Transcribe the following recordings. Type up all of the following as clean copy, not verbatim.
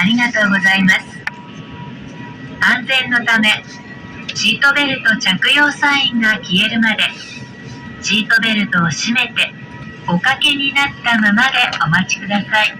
ありがとうございます。安全のため、シートベルト着用サインが消えるまで、シートベルトを締めて、おかけになったままでお待ちください。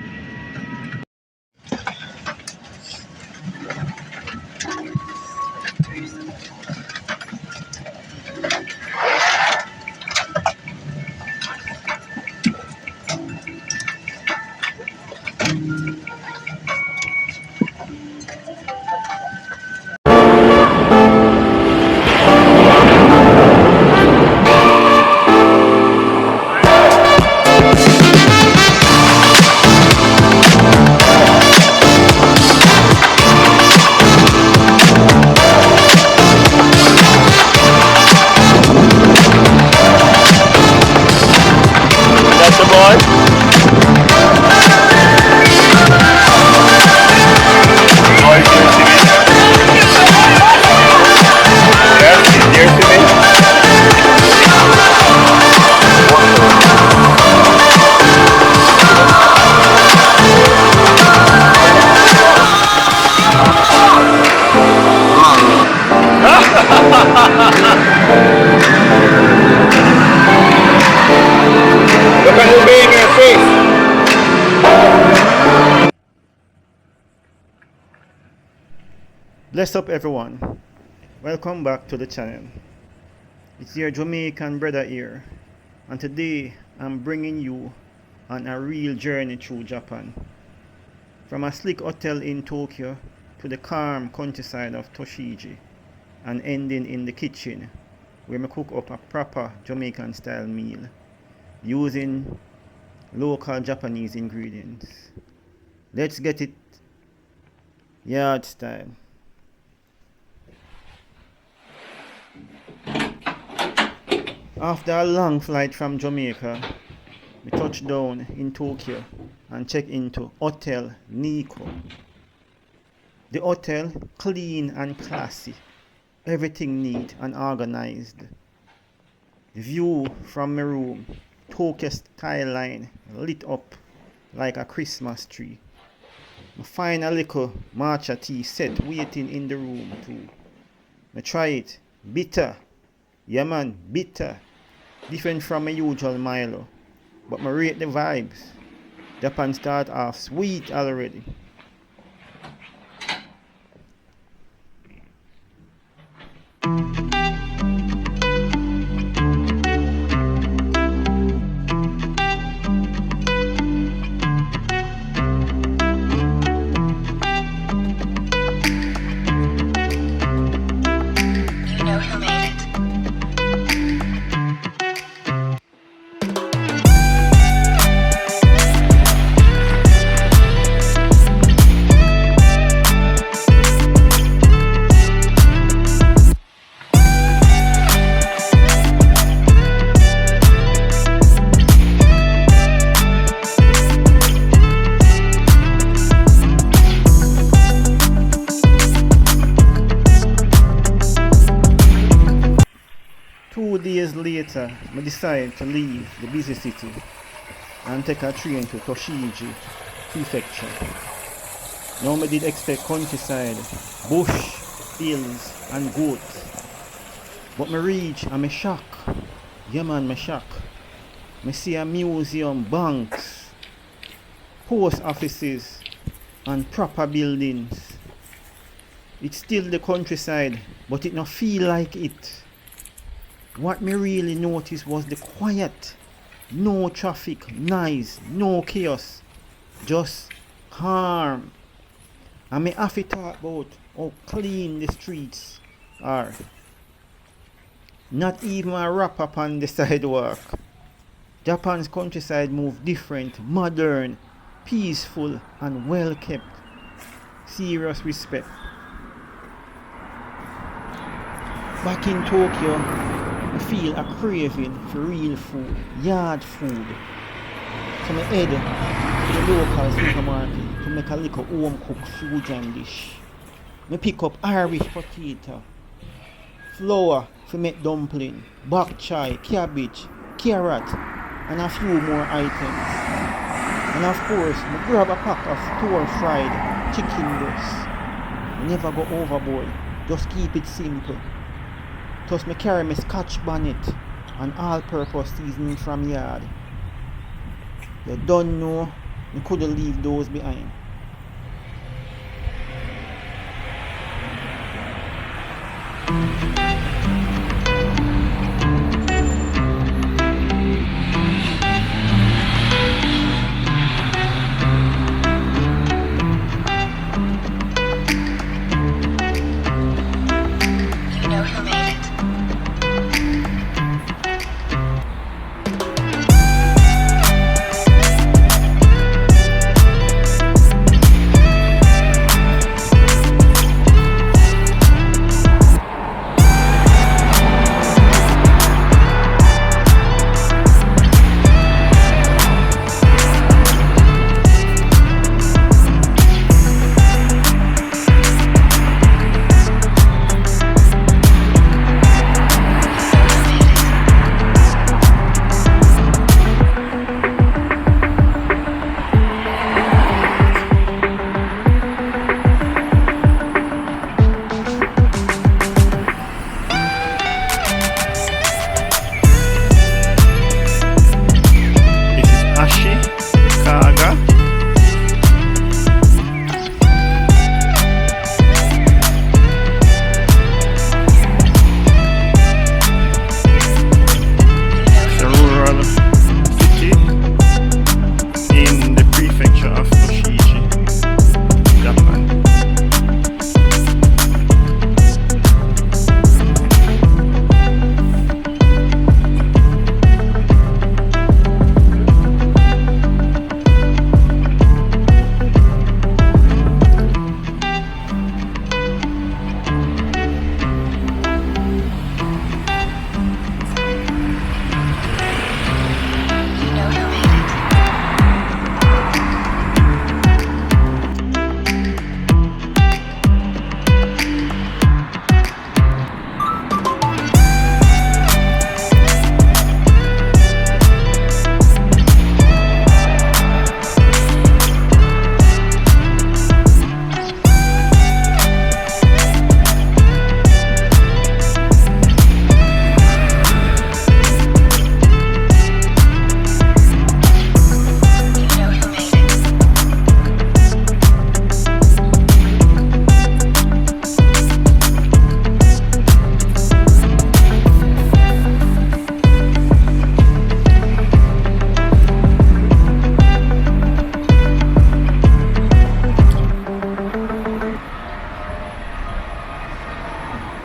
Look at the baby in your face. Bless up everyone. Welcome back to the channel. It's your Jamaican brother here, and today I'm bringing you on a real journey through Japan. From a slick hotel in Tokyo to the calm countryside of Tochigi, and ending in the kitchen where I cook up a proper Jamaican style meal using local Japanese ingredients. Let's get it yard style. After a long flight from Jamaica, we touched down in Tokyo and checked into Hotel Nikko. The hotel clean and classy, everything neat and organized. The view from my room, Tokyo skyline lit up like a Christmas tree. I find a little matcha tea set waiting in the room too. I try it, bitter, yeah man, bitter. Different from my usual Milo, but I rate the vibes. Japan start off sweet already. You know who made it. Days later, I decided to leave the busy city and take a train to Tochigi prefecture. Now I did expect countryside, bush, hills and goats. But I reach and I shock. Yeah man, I shock. I see a museum, banks, post offices and proper buildings. It's still the countryside, but it not feel like it. What me really noticed was the quiet. No traffic, noise, no chaos. Just calm. And me have to talk about how clean the streets are. Not even a wrap up on the sidewalk. Japan's countryside move different, modern, peaceful and well kept. Serious respect. Back in Tokyo, I feel a craving for real food, yard food. So I head to the local supermarket to make a little home cooked fusion dish. I pick up Irish potato, flour to make dumpling, bok choy, cabbage, carrot and a few more items. And of course, I grab a pack of store fried chicken breast. Never go overboard. Just keep it simple. Plus me carry my scotch bonnet and all-purpose seasoning from yard. You don't know, you couldn't leave those behind.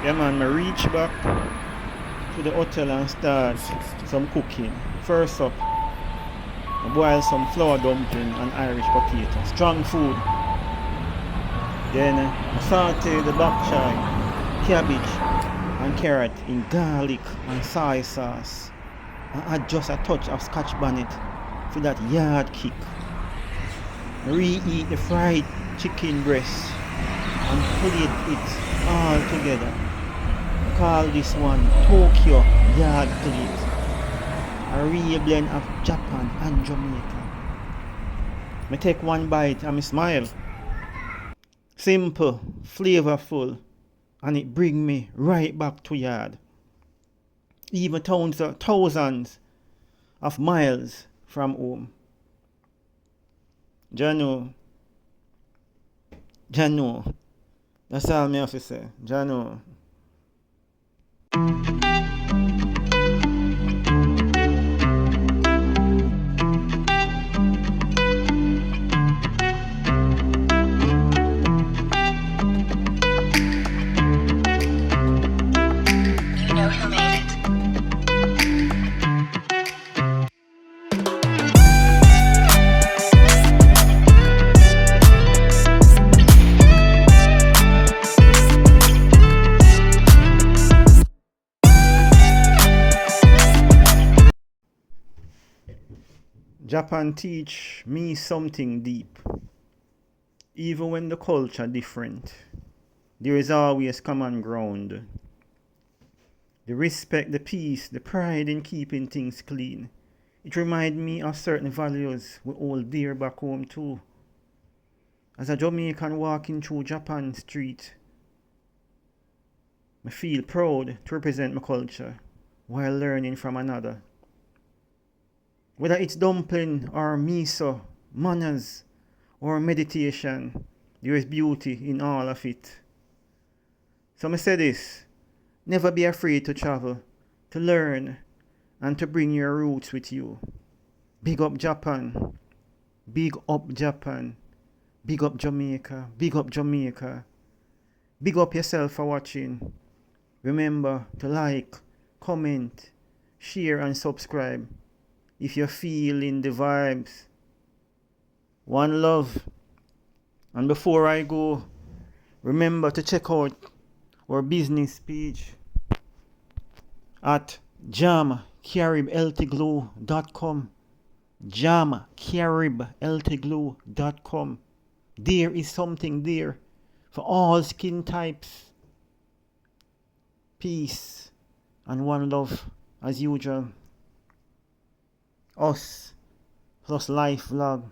Yeah man, I reach back to the hotel and start some cooking. First up, I boil some flour dumpling and Irish potato. Strong food. Then I saute the bok choy, cabbage and carrot in garlic and soy sauce. And add just a touch of scotch bonnet for that yard kick. Re-eat the fried chicken breast and plate it all together. Call this one Tokyo yard plate. A real blend of Japan and Jamaica. I take one bite and I smile. Simple, flavorful, and it bring me right back to yard. Even thousands of miles from home. Jano. That's all me have to say. Jano. Japan teach me something deep. Even when the culture different, there is always common ground. The respect, the peace, the pride in keeping things clean. It reminds me of certain values we hold dear back home too. As a Jamaican walking through Japan street, I feel proud to represent my culture while learning from another. Whether it's dumpling or miso, manners or meditation, there is beauty in all of it. So I say this, never be afraid to travel, to learn, and to bring your roots with you. Big up Japan, big up Japan, big up Jamaica, big up Jamaica. Big up yourself for watching. Remember to like, comment, share and subscribe if you're feeling the vibes. One love. And before I go, remember to check out our business page at jamcaribeltiglow.com. jamcaribeltiglow.com. There is something there for all skin types. Peace and one love as usual. Us+Life vlog.